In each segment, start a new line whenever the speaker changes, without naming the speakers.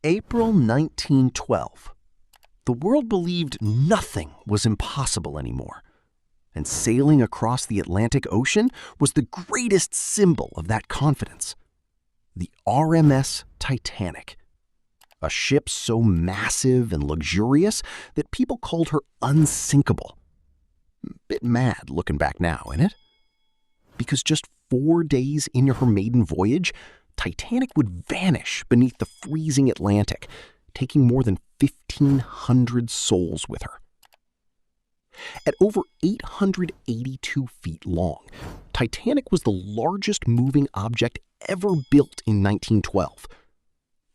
April 1912. The world believed nothing was impossible anymore, and sailing across the Atlantic Ocean was the greatest symbol of that confidence. The RMS Titanic, a ship so massive and luxurious that people called her unsinkable. Bit mad looking back now, isn't it? Because just 4 days into her maiden voyage, Titanic would vanish beneath the freezing Atlantic, taking more than 1,500 souls with her. At over 882 feet long, Titanic was the largest moving object ever built in 1912.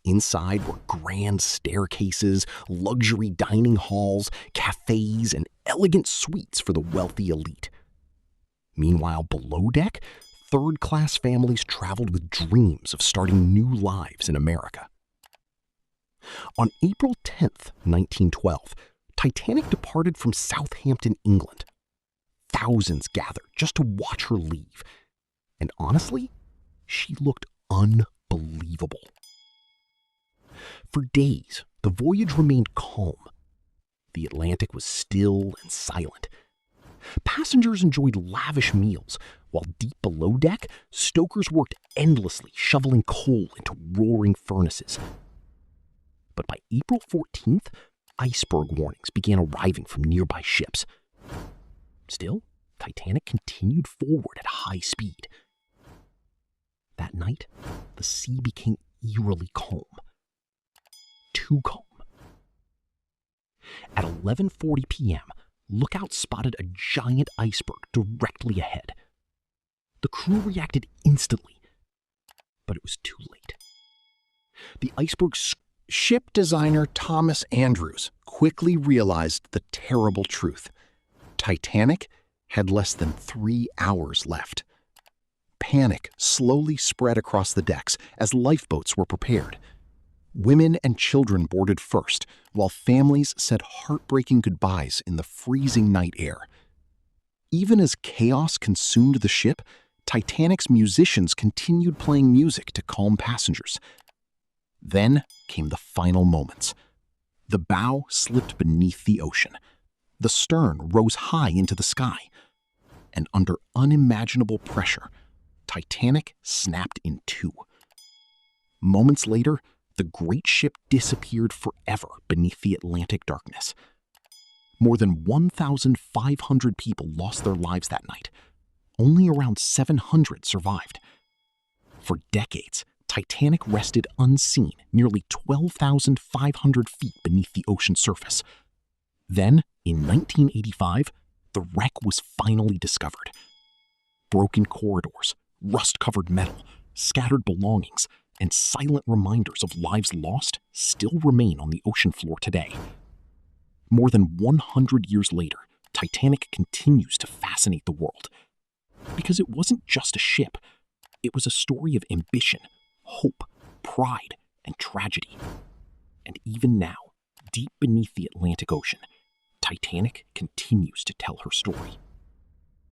Inside were grand staircases, luxury dining halls, cafes, and elegant suites for the wealthy elite. Meanwhile, below deck, third-class families traveled with dreams of starting new lives in America. On April 10th, 1912, Titanic departed from Southampton, England. Thousands gathered just to watch her leave. And honestly, she looked unbelievable. For days, the voyage remained calm. The Atlantic was still and silent. Passengers enjoyed lavish meals, while deep below deck, stokers worked endlessly shoveling coal into roaring furnaces. But by April 14th, iceberg warnings began arriving from nearby ships. Still, Titanic continued forward at high speed. That night, the sea became eerily calm. Too calm. At 11:40 p.m., lookouts spotted a giant iceberg directly ahead. The crew reacted instantly, but it was too late. The iceberg's ship designer Thomas Andrews quickly realized the terrible truth. Titanic had less than 3 hours left. Panic slowly spread across the decks as lifeboats were prepared. Women and children boarded first, while families said heartbreaking goodbyes in the freezing night air. Even as chaos consumed the ship, Titanic's musicians continued playing music to calm passengers. Then came the final moments. The bow slipped beneath the ocean. The stern rose high into the sky. And under unimaginable pressure, Titanic snapped in two. Moments later, the great ship disappeared forever beneath the Atlantic darkness. More than 1,500 people lost their lives that night. Only around 700 survived. For decades, Titanic rested unseen nearly 12,500 feet beneath the ocean surface. Then, in 1985, the wreck was finally discovered. Broken corridors, rust-covered metal, scattered belongings, and silent reminders of lives lost still remain on the ocean floor today. More than 100 years later, Titanic continues to fascinate the world. Because it wasn't just a ship, it was a story of ambition, hope, pride, and tragedy. And even now, deep beneath the Atlantic Ocean, Titanic continues to tell her story.